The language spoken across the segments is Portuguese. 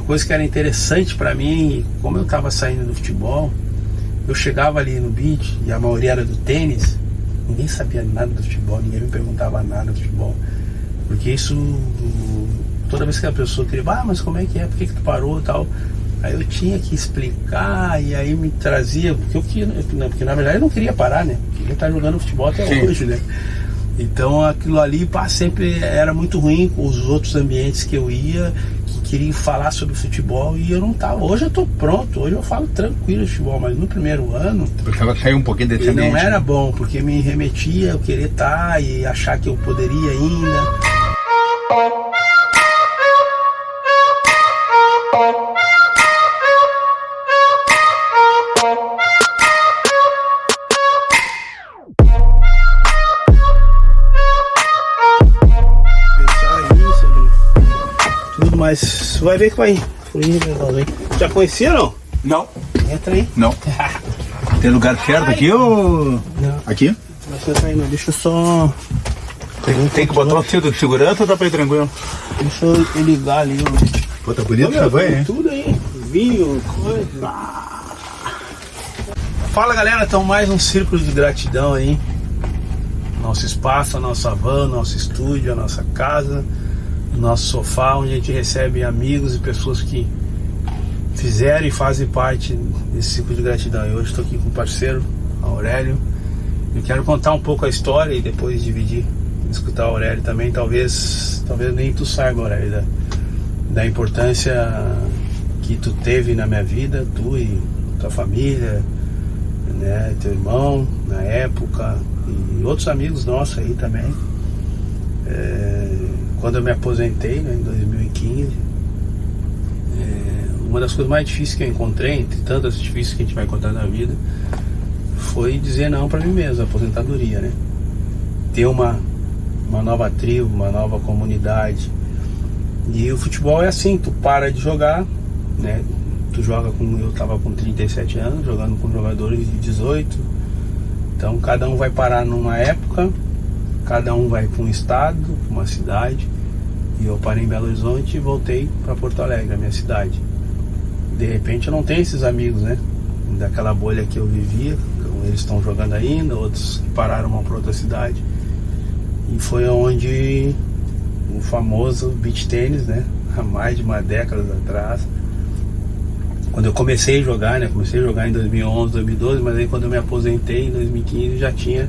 coisa que era interessante para mim, como eu estava saindo do futebol, eu chegava ali no beach e a maioria era do tênis, ninguém sabia nada do futebol, ninguém me perguntava nada do futebol, porque isso, toda vez que a pessoa queria, mas como é que é, por que tu parou e tal, aí eu tinha que explicar, e aí me trazia, porque na verdade eu não queria parar, né, eu queria estar jogando futebol até hoje, né. Então aquilo ali sempre era muito ruim com os outros ambientes que eu ia, que queriam falar sobre futebol e eu não estava. Hoje eu estou pronto, hoje eu falo tranquilo de futebol, mas no primeiro ano precisava sair um pouquinho desse ambiente. Não era bom, porque me remetia eu querer estar e achar que eu poderia ainda. Mas você vai ver que vai fluir legalmente. Já conhecia não? Não. Entra aí. Não. Tem lugar certo aqui ou... Não. Aqui? Não, aí não. Deixa eu só... Tem que botar o cinto de segurança ou dá pra ir tranquilo? Deixa eu ligar ali. Pô, tá bonito essa banha, hein? Tudo aí. Vinho, coisa. Fala galera, então mais um círculo de gratidão aí. Nosso espaço, a nossa van, nosso estúdio, a nossa casa, nosso sofá, onde a gente recebe amigos e pessoas que fizeram e fazem parte desse ciclo de gratidão. E hoje estou aqui com o parceiro Aurélio. Eu quero contar um pouco a história e depois dividir, escutar o Aurélio também. Talvez nem tu saiba, Aurélio, da importância que tu teve na minha vida, tu e tua família, né, teu irmão na época e outros amigos nossos aí também. Quando eu me aposentei, né, em 2015, uma das coisas mais difíceis que eu encontrei, entre tantas difíceis que a gente vai encontrar na vida, foi dizer não para mim mesmo, a aposentadoria, né? Ter uma nova tribo, uma nova comunidade. E o futebol é assim, tu para de jogar, né? Tu joga eu tava com 37 anos, jogando com jogadores de 18. Então cada um vai parar numa época, cada um vai para um estado, para uma cidade. E eu parei em Belo Horizonte e voltei para Porto Alegre, a minha cidade. De repente eu não tenho esses amigos, né? Daquela bolha que eu vivia, eles estão jogando ainda, outros pararam para outra cidade. E foi onde o famoso beach tênis, né? Há mais de uma década atrás. Quando eu comecei a jogar, né? Comecei a jogar em 2011, 2012, mas aí quando eu me aposentei em 2015 já tinha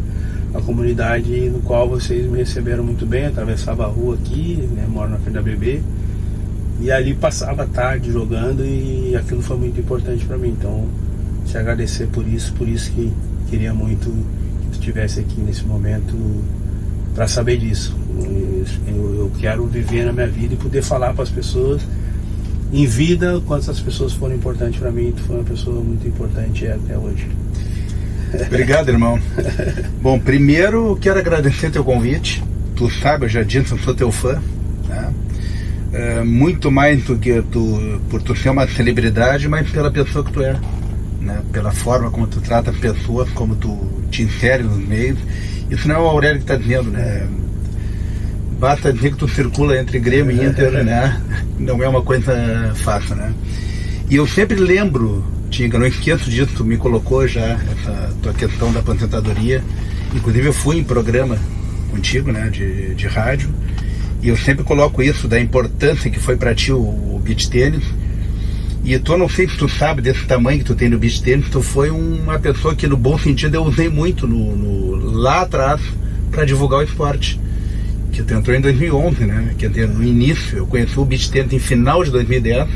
a comunidade no qual vocês me receberam muito bem. Eu atravessava a rua aqui, né, moro na frente da BB, e ali passava a tarde jogando, e aquilo foi muito importante para mim. Então, te agradecer por isso que queria muito que tu estivesse aqui nesse momento para saber disso. Eu quero viver na minha vida e poder falar para as pessoas em vida quantas pessoas foram importantes para mim. Tu foi uma pessoa muito importante até hoje. Obrigado, irmão. Bom, primeiro quero agradecer teu convite. Tu sabe, eu já disse, eu sou teu fã, né? Muito mais do que por tu ser uma celebridade, mas pela pessoa que tu é, né? Pela forma como tu trata as pessoas, como tu te insere nos meios. Isso não é o Aurélio que está dizendo, né? Basta dizer que tu circula entre Grêmio e Inter, né? Não é uma coisa fácil, né? E eu sempre lembro, Tinga, não esqueço disso, tu me colocou já essa tua questão da aposentadoria. Inclusive eu fui em programa contigo, né, de rádio, e eu sempre coloco isso, da importância que foi para ti o beach tênis. E tu, não sei se tu sabe desse tamanho que tu tem no beach tênis, tu foi uma pessoa que no bom sentido eu usei muito lá atrás para divulgar o esporte. Que tu entrou em 2011, né, quer dizer, no início, eu conheci o beach tênis em final de 2010,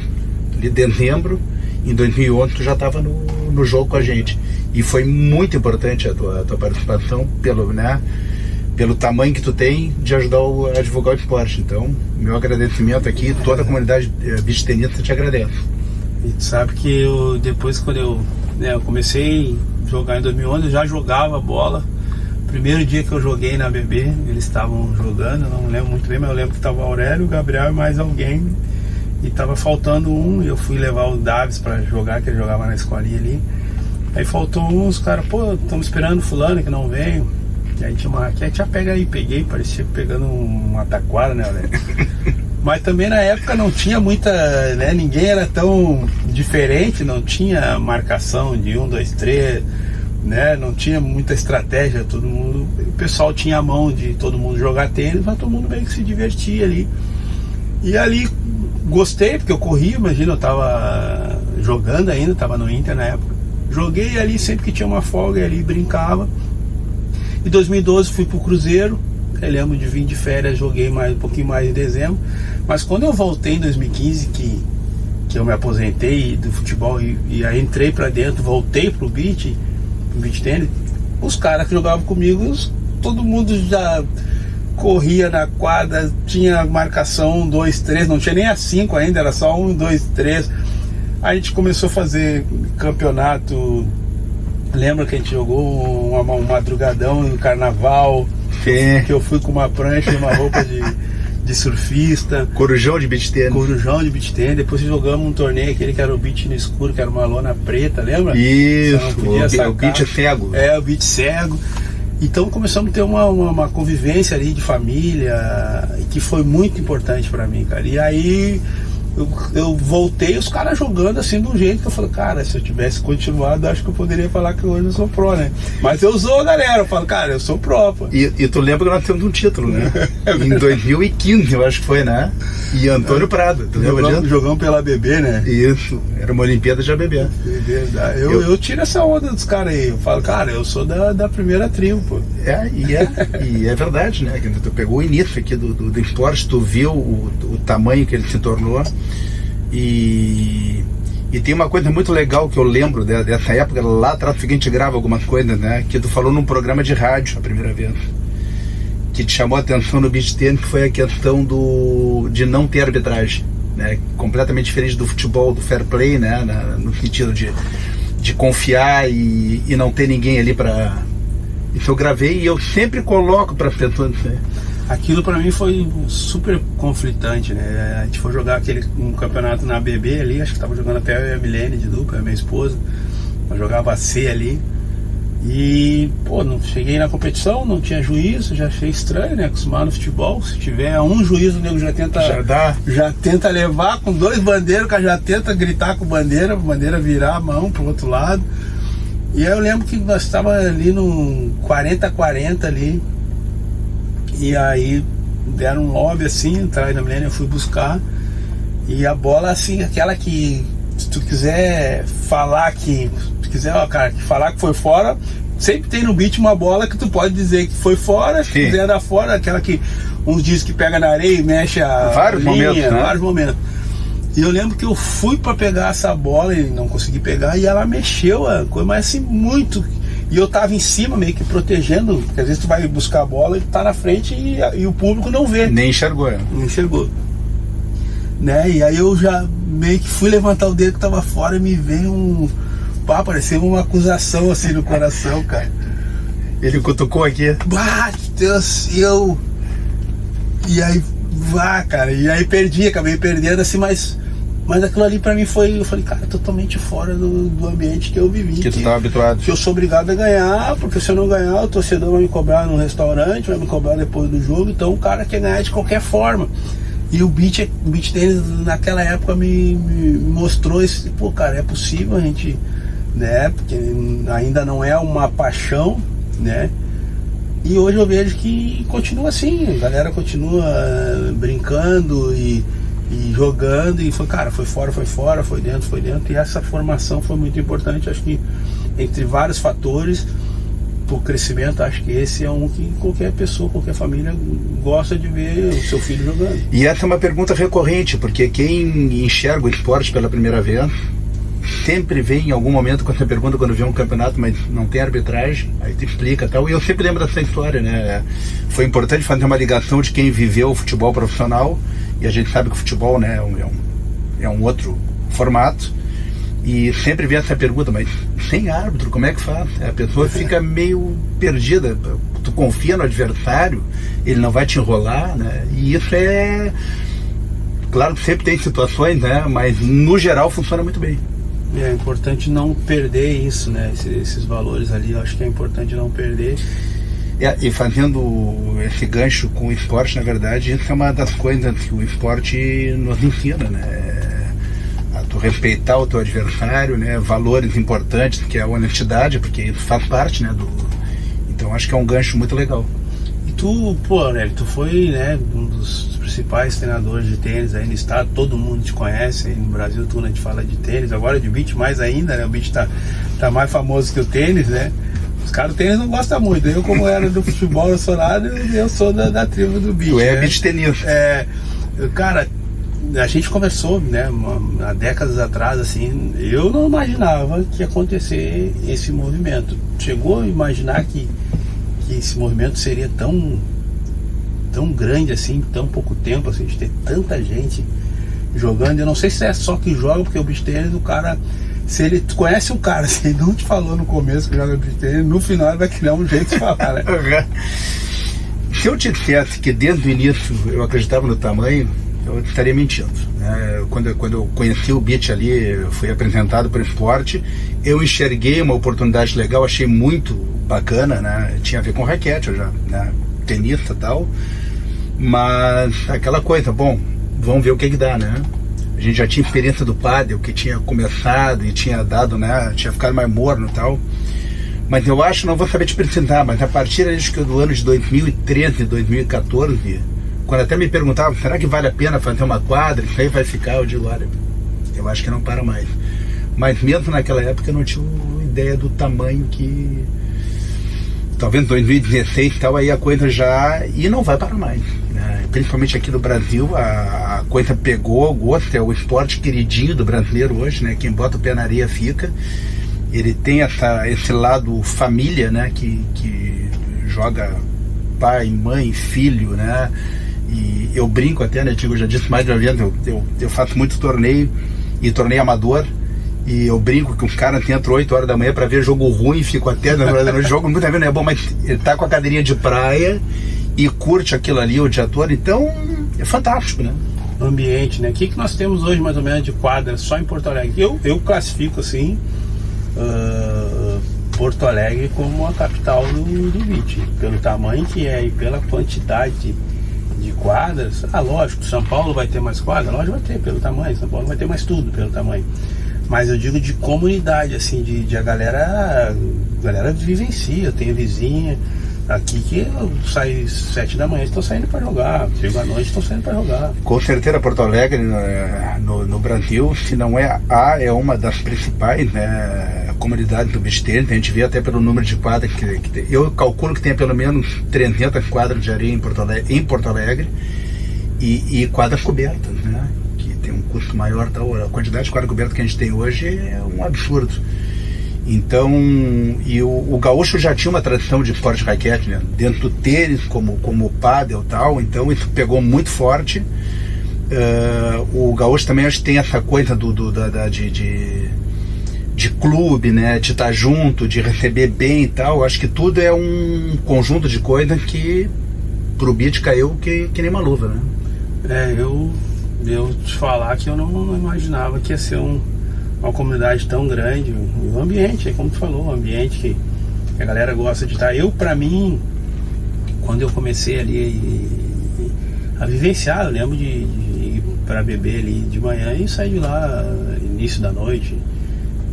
de dezembro. Em 2011 tu já estava no jogo com a gente, e foi muito importante a tua participação pelo tamanho que tu tem de ajudar a divulgar o esporte. Então, meu agradecimento aqui, toda a comunidade beach tenista te agradece. E tu sabe que depois, quando eu comecei a jogar em 2011, eu já jogava bola. Primeiro dia que eu joguei na BB, eles estavam jogando, eu não lembro muito bem, mas eu lembro que estava o Aurélio, o Gabriel e mais alguém. E tava faltando um, e eu fui levar o Davis pra jogar, que ele jogava na escolinha ali. Aí faltou um, os caras, pô, estamos esperando fulano que não veio. E aí tinha uma raquete, já pega aí, peguei, parecia pegando uma taquara, né, velho? Mas também na época não tinha muita, né, ninguém era tão diferente, não tinha marcação de 1, 2, 3, né, não tinha muita estratégia, todo mundo, o pessoal tinha a mão de todo mundo jogar tênis, mas todo mundo meio que se divertia ali. E ali gostei, porque eu corria, imagina, eu tava jogando ainda, tava no Inter na época. Joguei ali sempre que tinha uma folga, ali brincava. Em 2012 fui pro Cruzeiro, eu lembro de vir de férias, joguei um pouquinho mais em dezembro. Mas quando eu voltei em 2015, que eu me aposentei do futebol e aí entrei pra dentro, voltei pro beach tênis, os caras que jogavam comigo, todo mundo já corria na quadra, tinha marcação 1, 2, 3, não tinha nem a 5 ainda, era só 1, 2, 3. A gente começou a fazer campeonato. Lembra que a gente jogou um madrugadão no carnaval, que eu fui com uma prancha e uma roupa de surfista. Corujão de beach tênis. Depois jogamos um torneio, aquele que era o beach no escuro, que era uma lona preta, lembra? Isso, o beach cego. É, o beach cego. Então começamos a ter uma convivência ali de família, que foi muito importante pra mim, cara. E aí eu voltei, os caras jogando assim de um jeito que eu falei, cara, se eu tivesse continuado, acho que eu poderia falar que hoje eu sou pro, né? Mas eu sou a galera, eu falo, cara, eu sou pro, pô. E tu lembra que nós temos um título, né? Em 2015, eu acho que foi, né? E Antônio Prado, tu lembra disso? Jogamos pela ABB, né? Isso, era uma Olimpíada de ABB. Eu tiro essa onda dos caras aí, eu falo, cara, eu sou da primeira tribo, pô. E é verdade, né? Que tu pegou o início aqui do esporte, tu viu o tamanho que ele se tornou. E tem uma coisa muito legal que eu lembro dessa época, lá atrás que a gente grava algumas coisas, né? Que tu falou num programa de rádio a primeira vez, que te chamou a atenção no beach tennis, que foi a questão de não ter arbitragem, né? Completamente diferente do futebol, do fair play, né? No sentido de confiar e não ter ninguém ali para... Isso eu gravei e eu sempre coloco para as pessoas, né? Aquilo pra mim foi super conflitante, né? A gente foi jogar um campeonato na ABB ali, acho que tava jogando até eu e a Milene de dupla, a minha esposa. Eu jogava C ali. E, pô, não cheguei na competição, não tinha juízo, já achei estranho, né? Acostumado no futebol, se tiver um juízo, o nego já tenta levar com 2 bandeiros, o cara já tenta gritar com a bandeira virar a mão pro outro lado. E aí eu lembro que nós estávamos ali no 40-40 ali. E aí deram um lobby assim, atrás da Milene, eu fui buscar. E a bola assim, aquela que se tu quiser falar que falar que foi fora, sempre tem no beat uma bola que tu pode dizer que foi fora, se quiser dar fora, aquela que uns dizem que pega na areia e mexe a vários momentos. E eu lembro que eu fui pra pegar essa bola e não consegui pegar, e ela mexeu a coisa, mas assim, muito. E eu tava em cima, meio que protegendo, porque às vezes tu vai buscar a bola e tu tá na frente e o público não vê. Nem enxergou. Não enxergou. Né? E aí eu já meio que fui levantar o dedo que tava fora e me veio pareceu uma acusação assim no coração, cara. Ele cutucou aqui. Deus, E aí, cara, e aí acabei perdendo assim, mas aquilo ali pra mim eu falei, cara, totalmente fora do ambiente que eu vivi. Que tu tava habituado. Que eu sou obrigado a ganhar, porque se eu não ganhar, o torcedor vai me cobrar no restaurante, vai me cobrar depois do jogo, então o cara quer ganhar de qualquer forma. E o beach tennis naquela época me mostrou esse, pô, cara, é possível a gente, né, porque ainda não é uma paixão, né, e hoje eu vejo que continua assim, a galera continua brincando e jogando, e foi fora, foi dentro, e essa formação foi muito importante, acho que entre vários fatores pro crescimento, acho que esse é um que qualquer pessoa, qualquer família gosta de ver o seu filho jogando. E essa é uma pergunta recorrente, porque quem enxerga o esporte pela primeira vez sempre vem em algum momento com essa pergunta quando vê um campeonato, mas não tem arbitragem, aí tu explica e tal, e eu sempre lembro dessa história, né? Foi importante fazer uma ligação de quem viveu o futebol profissional, e a gente sabe que o futebol, né, é um outro formato, e sempre vem essa pergunta, mas sem árbitro, como é que faz? A pessoa fica meio perdida, tu confia no adversário, ele não vai te enrolar, né? E isso é... Claro que sempre tem situações, né? Mas no geral funciona muito bem. É importante não perder isso, né? Esses valores ali, eu acho que é importante não perder. E fazendo esse gancho com o esporte, na verdade, isso é uma das coisas que o esporte nos ensina, né? A tu respeitar o teu adversário, né? Valores importantes, que é a honestidade, porque isso faz parte, né? Então acho que é um gancho muito legal. E tu, pô, Aurélio, tu foi, né, um dos principais treinadores de tênis aí no estado, todo mundo te conhece, aí no Brasil tudo a gente fala de tênis, agora de beach mais ainda, né? O beach tá mais famoso que o tênis, né? Os caras do tênis não gostam muito. Eu, como era do futebol, eu sou nada, eu sou da tribo do beach. Tu é beach tenista. Cara, a gente conversou, né, há décadas atrás, assim, eu não imaginava que ia acontecer esse movimento. Chegou a imaginar que esse movimento seria tão grande assim, em tão pouco tempo, assim, de ter tanta gente jogando. Eu não sei se é só que joga, porque o beach tênis, o cara... Se ele conhece um cara, se ele não te falou no começo que joga beach tênis, no final ele vai criar um jeito de falar, né? Se eu te dissesse que desde o início eu acreditava no tamanho, eu estaria mentindo, né? Quando eu conheci o beach ali, fui apresentado para o esporte, eu enxerguei uma oportunidade legal, achei muito bacana, né? Tinha a ver com raquete, eu já, né, tenista e tal, mas aquela coisa, bom, vamos ver o que dá, né? A gente já tinha experiência do pádel, que tinha começado e tinha dado, né? Tinha ficado mais morno e tal. Mas eu acho, não vou saber te apresentar, mas a partir acho que do ano de 2013, 2014, quando até me perguntavam, será que vale a pena fazer uma quadra? Isso aí vai ficar, eu digo, olha, eu acho que não para mais. Mas mesmo naquela época eu não tinha ideia do tamanho que... Talvez 2016 e tal, aí a coisa já... E não vai parar mais, né? Principalmente aqui no Brasil, a coisa pegou, o gosto, é o esporte queridinho do brasileiro hoje, né? Quem bota o pé na areia fica. Ele tem esse lado família, né? Que joga pai, mãe, filho, né? E eu brinco até, né? Eu já disse mais de uma vez, eu faço muito torneio, e torneio amador. E eu brinco que um cara entra 8 horas da manhã para ver jogo ruim e fica até 9 horas da noite. Jogo muitas vezes não é bom, mas ele tá com a cadeirinha de praia e curte aquilo ali o dia todo. Então é fantástico, né? Ambiente, né? O que nós temos hoje mais ou menos de quadra só em Porto Alegre? Eu classifico assim Porto Alegre como a capital do beach, pelo tamanho que é e pela quantidade de quadras. Lógico, São Paulo vai ter mais quadras, lógico vai ter pelo tamanho, São Paulo vai ter mais tudo pelo tamanho. Mas eu digo de comunidade, assim, de a galera vivencia. Eu tenho vizinha aqui que eu saio 7 da manhã, estão saindo para jogar, chego à noite, estão saindo para jogar. Com certeza Porto Alegre no Brasil, se não é uma das principais, né, comunidades do beach tênis. A gente vê até pelo número de quadras que tem. Eu calculo que tem pelo menos 300 quadras de areia em Porto Alegre e quadras cobertas, né? Tem um custo maior, tal. A quantidade de quadra coberta que a gente tem hoje é um absurdo. Então, e o gaúcho já tinha uma tradição de esporte de raquete, né? Dentro do tênis, como o pádel e tal, então isso pegou muito forte. O gaúcho também acho que tem essa coisa de clube, né? De estar junto, de receber bem e tal. Acho que tudo é um conjunto de coisas que pro beach caiu que nem uma luva, né? Eu te falar que eu não imaginava que ia ser uma comunidade tão grande. O ambiente, como tu falou, o ambiente que a galera gosta de estar. Pra mim, quando eu comecei ali a vivenciar, eu lembro de ir para beber ali de manhã e sair de lá início da noite,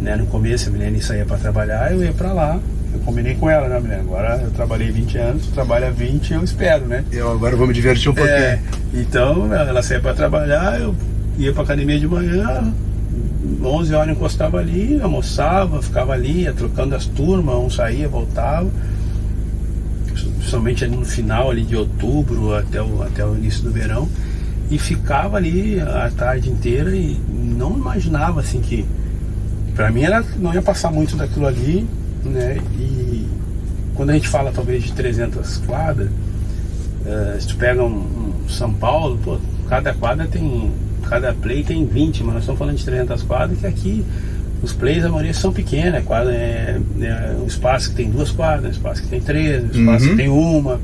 né? No começo a Milene saía para trabalhar, eu ia para lá. Eu combinei com ela, né, Milene? Agora eu trabalhei 20 anos, trabalho há 20 eu espero, né? Eu agora vou me divertir um pouquinho. Então ela saía para trabalhar, eu ia para academia de manhã, 11 horas eu encostava ali, almoçava, ficava ali, ia trocando as turmas, um saía, voltava. Principalmente ali no final ali de outubro até o início do verão. E ficava ali a tarde inteira e não imaginava assim que... Pra mim não ia passar muito daquilo ali, né? E quando a gente fala talvez de 300 quadras, se tu pega um São Paulo, pô, cada play tem 20, mas nós estamos falando de 300 quadras, que aqui os plays a maioria são pequenas, quadra um espaço que tem 2 quadras, um espaço que tem 3, um espaço que tem uma,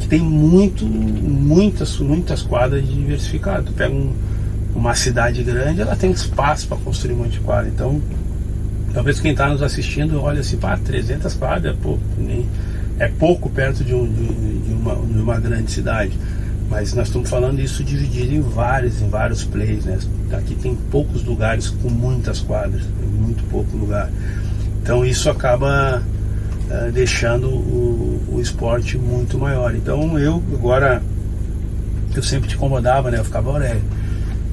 que tem muitas quadras diversificadas. Tu pega uma cidade grande, ela tem espaço para construir um monte de quadra. Então talvez quem está nos assistindo olha assim, 300 quadras, pô, é pouco perto de uma grande cidade. Mas nós estamos falando isso dividido em vários plays, né? Aqui tem poucos lugares com muitas quadras, tem muito pouco lugar. Então isso acaba deixando o esporte muito maior. Então eu sempre te incomodava, né? Eu ficava, olha,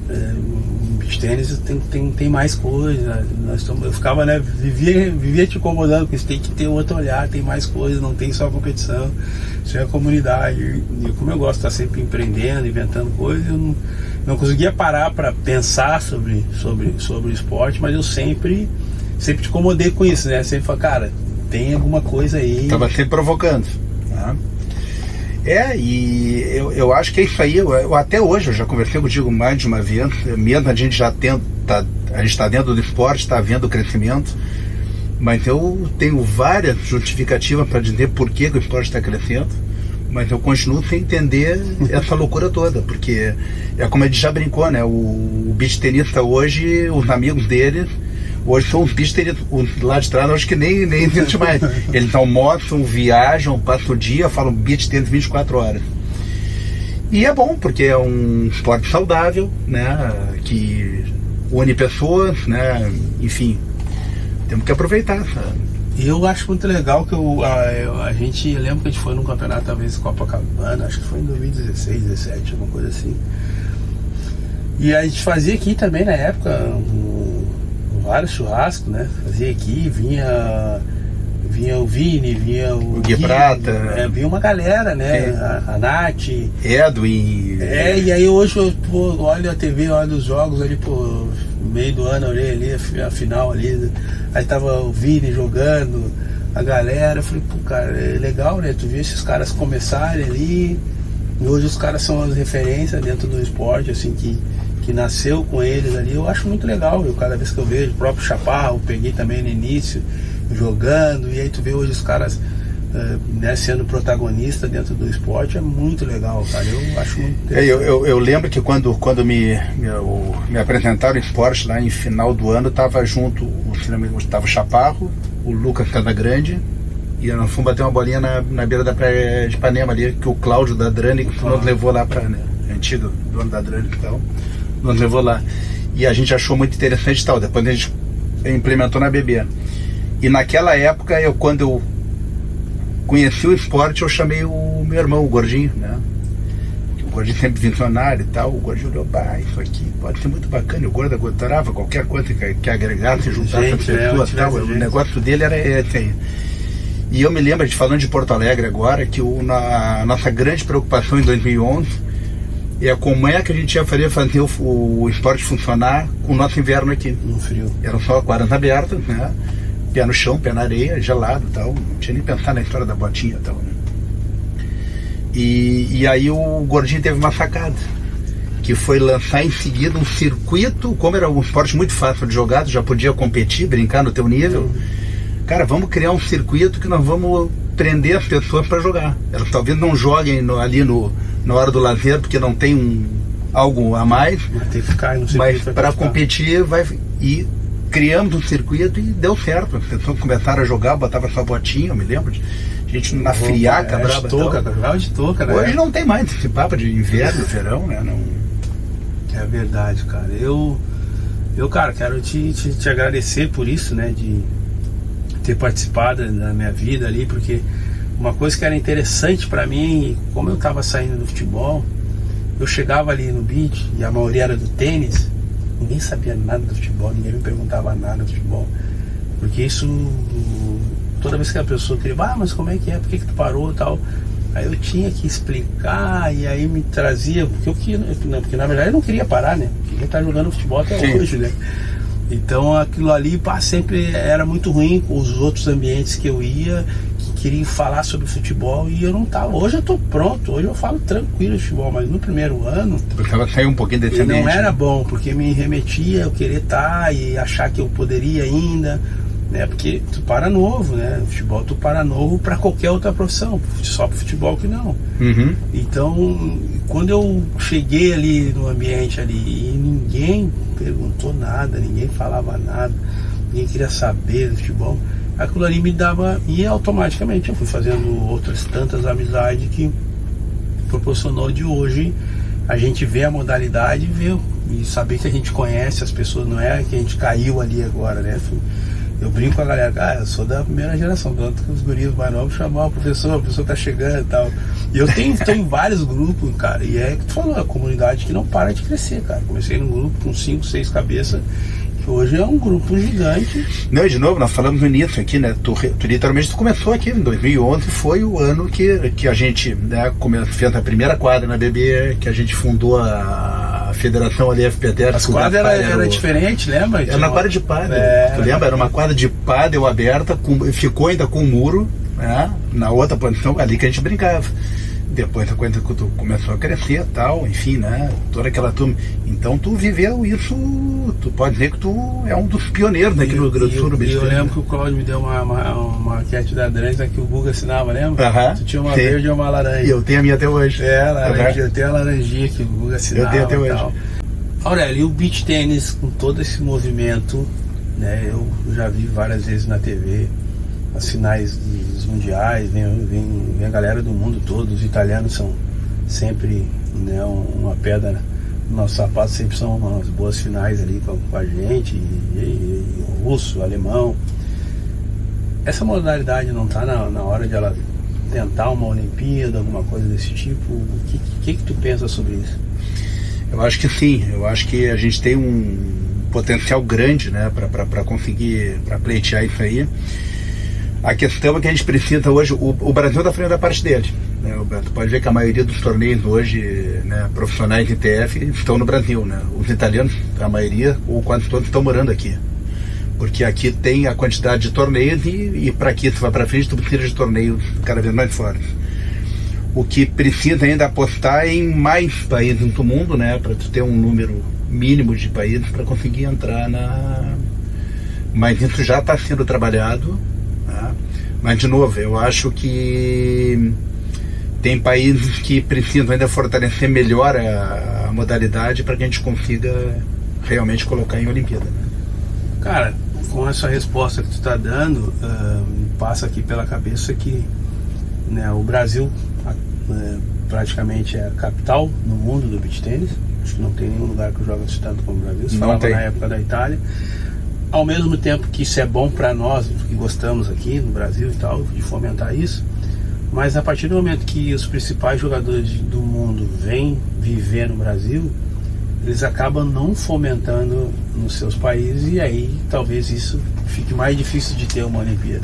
no beach tênis tem mais coisa. Eu ficava, né? Vivia te incomodando, porque você tem que ter outro olhar, tem mais coisa, não tem só competição, isso é a comunidade. E como eu gosto de estar sempre empreendendo, inventando coisas, eu não conseguia parar para pensar sobre o esporte, mas eu sempre te incomodei com isso, né? Sempre falei, cara, tem alguma coisa aí. Tava sempre provocando, né? E eu acho que é isso aí. Eu até hoje eu já conversei contigo mais de uma vez, mesmo a gente a gente está dentro do esporte, está vendo o crescimento, mas eu tenho várias justificativas para dizer por que o esporte está crescendo, mas eu continuo sem entender essa loucura toda, porque é como a gente já brincou, né? O beach tenista hoje, os amigos dele hoje são os beach tenistas lá de trás, acho que nem existe mais. Eles almoçam, viajam, passam o dia, falam beach tênis 24 horas. E é bom, porque é um esporte saudável, né? Que une pessoas, né? Enfim, temos que aproveitar, sabe? Eu acho muito legal que eu lembro que a gente foi num campeonato, talvez Copacabana, acho que foi em 2016, 2017, alguma coisa assim. E a gente fazia aqui também na época vários churrascos, né? Fazia aqui, vinha o Vini, vinha o Gui Prata, vinha uma galera, né? A Nath, Edwin. E aí hoje eu olho a TV, olho os jogos ali, no meio do ano, olhei ali a final ali, aí tava o Vini jogando, a galera, eu falei, pô, cara, é legal, né? Tu vê esses caras começarem ali, e hoje os caras são as referências dentro do esporte, assim, que nasceu com eles ali. Eu acho muito legal, cada vez que eu vejo o próprio Chaparro, eu peguei também no início jogando, e aí tu vê hoje os caras né, sendo protagonista dentro do esporte, é muito legal, cara. Eu acho muito interessante. Eu lembro que quando me apresentaram o esporte lá em final do ano, tava junto, tava o Chaparro, o Lucas Casagrande, e nós fomos bater uma bolinha na beira da praia de Ipanema ali, que o Cláudio da Drani nos levou lá para, né, antigo dono da Drani e tal, nos levou lá. E a gente achou muito interessante e tal. Depois a gente implementou na BB. E naquela época, quando eu conheci o esporte, eu chamei o meu irmão, o Gordinho, né? O Gordinho sempre visionário e tal. O Gordinho olhou, isso aqui pode ser muito bacana. O Gordo adorava qualquer coisa que agregasse, juntasse as pessoas e tal. O negócio dele era esse aí. E eu me lembro, falando de Porto Alegre agora, que a nossa grande preocupação em 2011 é como é que a gente ia fazer o esporte funcionar com o nosso inverno aqui. No frio. Eram só quadras abertas, né? Pé no chão, pé na areia, gelado e tal. Não tinha nem pensado na história da botinha e tal, né? E aí o Gordinho teve uma sacada, que foi lançar em seguida um circuito. Como era um esporte muito fácil de jogar, tu já podia competir, brincar no teu nível. Cara, vamos criar um circuito que nós vamos prender as pessoas para jogar. Elas talvez não joguem ali na hora do lazer, porque não tem algo a mais. Vai ter que ficar no circuito. Mas para competir, e criamos um circuito e deu certo. As pessoas começaram a jogar, botava sua botinha, eu me lembro. A gente na friaca, brava. De touca, né? Hoje não tem mais esse papo de inverno, verão, né? Não... É verdade, cara. Eu cara, quero te agradecer por isso, né? De ter participado da minha vida ali, porque uma coisa que era interessante pra mim, como eu tava saindo do futebol, eu chegava ali no beach e a maioria era do tênis, ninguém sabia nada do futebol, ninguém me perguntava nada do futebol, porque isso, toda vez que a pessoa queria, mas como é que é, por que tu parou e tal, aí eu tinha que explicar, e aí me trazia, porque na verdade eu não queria parar, né, eu queria estar jogando futebol até hoje, né. Então aquilo ali sempre era muito ruim com os outros ambientes que eu ia, que queriam falar sobre futebol, e eu não tava. Hoje eu tô pronto, hoje eu falo tranquilo de futebol, mas no primeiro ano precisava sair um pouquinho desse ambiente. Não era bom, porque me remetia a eu querer estar e achar que eu poderia ainda, né? Porque tu para novo, né? O futebol tu para novo para qualquer outra profissão, só pro futebol que não. Uhum. Então, quando eu cheguei ali no ambiente ali e ninguém perguntou nada, ninguém falava nada, ninguém queria saber do futebol, aquilo ali me dava, e automaticamente eu fui fazendo outras tantas amizades que proporcionou de hoje a gente ver a modalidade e saber que a gente conhece as pessoas, não é que a gente caiu ali agora, né? Eu brinco com a galera, eu sou da primeira geração, tanto que os guris mais novos chamavam o professor tá chegando e tal. E eu tô em vários grupos, cara, e é que tu falou, a comunidade que não para de crescer, cara. Comecei num grupo com 5, 6 cabeças, que hoje é um grupo gigante. Não, e de novo, nós falamos no início aqui, né? Tu literalmente começou aqui em 2011, foi o ano que a gente, né, fez a primeira quadra na BB, que a gente fundou a federação ali, FPT. As quadras era diferente, lembra? Era uma quadra de pádel, tu lembra? Era uma quadra de pádel aberta, ficou ainda com um muro, né? Na outra posição, ali que a gente brincava. Depois a coisa que tu começou a crescer e tal, enfim, né? Toda aquela turma. Então tu viveu isso, tu pode dizer que tu é um dos pioneiros aqui no Rio Grande do Sul. E eu lembro que o Cláudio me deu uma maquete da Dranza que o Guga assinava, lembra? Tu tinha uma verde e uma laranja. E eu tenho a minha até hoje. Laranja, eu tenho a laranjinha que o Guga assinava. Eu tenho até hoje. Tal. Aurélio, e o beach tênis com todo esse movimento, né? Eu já vi várias vezes na TV, as finais dos mundiais, vem a galera do mundo todo, os italianos são sempre, né, uma pedra no nosso sapato, sempre são umas boas finais ali com a gente, e o russo, o alemão. Essa modalidade não está na hora de ela tentar uma Olimpíada, alguma coisa desse tipo? O que tu pensa sobre isso? Eu acho que sim, eu acho que a gente tem um potencial grande, né, para conseguir, para pleitear isso aí. A questão é que a gente precisa hoje, o Brasil está fazendo a parte dele, né? Tu pode ver que a maioria dos torneios hoje, né, profissionais de ITF estão no Brasil, né? Os italianos, a maioria, ou quase todos, estão morando aqui. Porque aqui tem a quantidade de torneios e para aqui, tu vai para frente, tu precisa de torneios cada vez mais fortes. O que precisa ainda apostar em mais países do mundo, né? Para tu ter um número mínimo de países para conseguir entrar Mas isso já está sendo trabalhado. Mas de novo, eu acho que tem países que precisam ainda fortalecer melhor a modalidade para que a gente consiga realmente colocar em Olimpíada, né? Cara, com essa resposta que tu está dando, me passa aqui pela cabeça que, né, o Brasil praticamente é a capital no mundo do beach tênis. Acho que não tem nenhum lugar que joga tanto como o Brasil. Você falava na época da Itália. Ao mesmo tempo que isso é bom para nós, que gostamos aqui no Brasil e tal, de fomentar isso, mas a partir do momento que os principais jogadores do mundo vêm viver no Brasil, eles acabam não fomentando nos seus países, e aí talvez isso fique mais difícil de ter uma Olimpíada.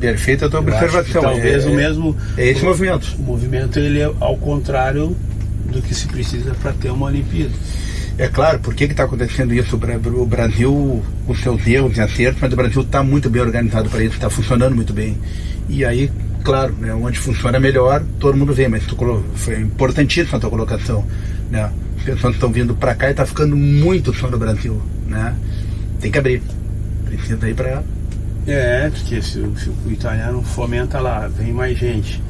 Perfeita a tua observação. Talvez o mesmo... É esse movimento. O movimento, ele é ao contrário do que se precisa para ter uma Olimpíada. É claro, por que está acontecendo isso? O Brasil, com seus erros e acertos, mas o Brasil está muito bem organizado para isso, está funcionando muito bem. E aí, claro, né, onde funciona melhor, todo mundo vê, mas foi importantíssima a tua colocação, né? As pessoas estão vindo para cá e está ficando muito só no Brasil, né? Tem que abrir, precisa ir para... porque se o italiano fomenta lá, vem mais gente,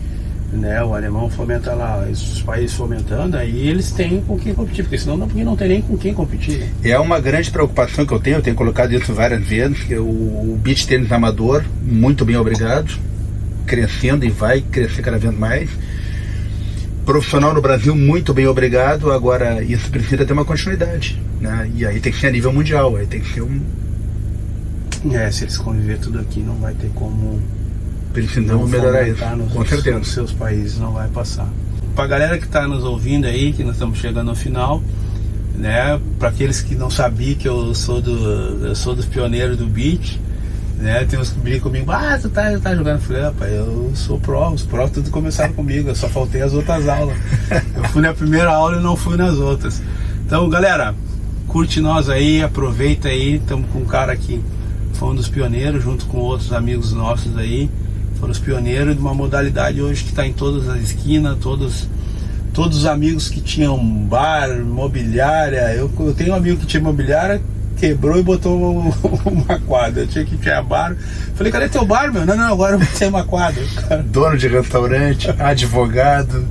né? O alemão fomenta lá, os países fomentando, aí eles têm com quem competir, porque senão não tem nem com quem competir, né? É uma grande preocupação que eu tenho colocado isso várias vezes, que o beach tênis amador, muito bem obrigado, crescendo e vai crescer cada vez mais. Profissional no Brasil, muito bem obrigado, agora isso precisa ter uma continuidade, né? E aí tem que ser a nível mundial, aí tem que ser se eles conviver tudo aqui, não vai ter como... Precisamos melhorar isso, com certeza. Nos seus países não vai passar. Pra galera que tá nos ouvindo aí, que nós estamos chegando ao final, né? Para aqueles que não sabiam que eu sou dos pioneiros do beach, né? Tem uns que brincam comigo, tu tá jogando. Eu falei, rapaz, eu sou os pró tudo começaram comigo, eu só faltei as outras aulas. Eu fui na primeira aula e não fui nas outras. Então, galera, curte nós aí, aproveita aí, estamos com um cara que foi um dos pioneiros, junto com outros amigos nossos aí. Foram os pioneiros de uma modalidade hoje que está em todas as esquinas, todos os amigos que tinham bar, imobiliária. Eu tenho um amigo que tinha imobiliária, quebrou e botou uma quadra. Eu tinha que ter bar. Falei, cadê teu bar, meu? Não, agora eu vou ter uma quadra. Dono de restaurante, advogado.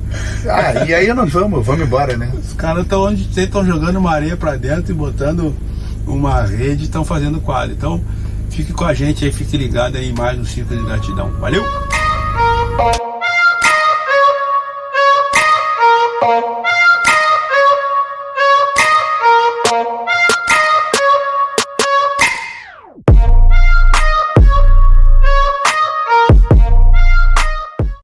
E aí nós vamos embora, né? Os caras estão jogando uma areia para dentro e botando uma rede e estão fazendo quadra. Então, Fique com a gente aí, fique ligado aí mais no Círculo de Gratidão. Valeu!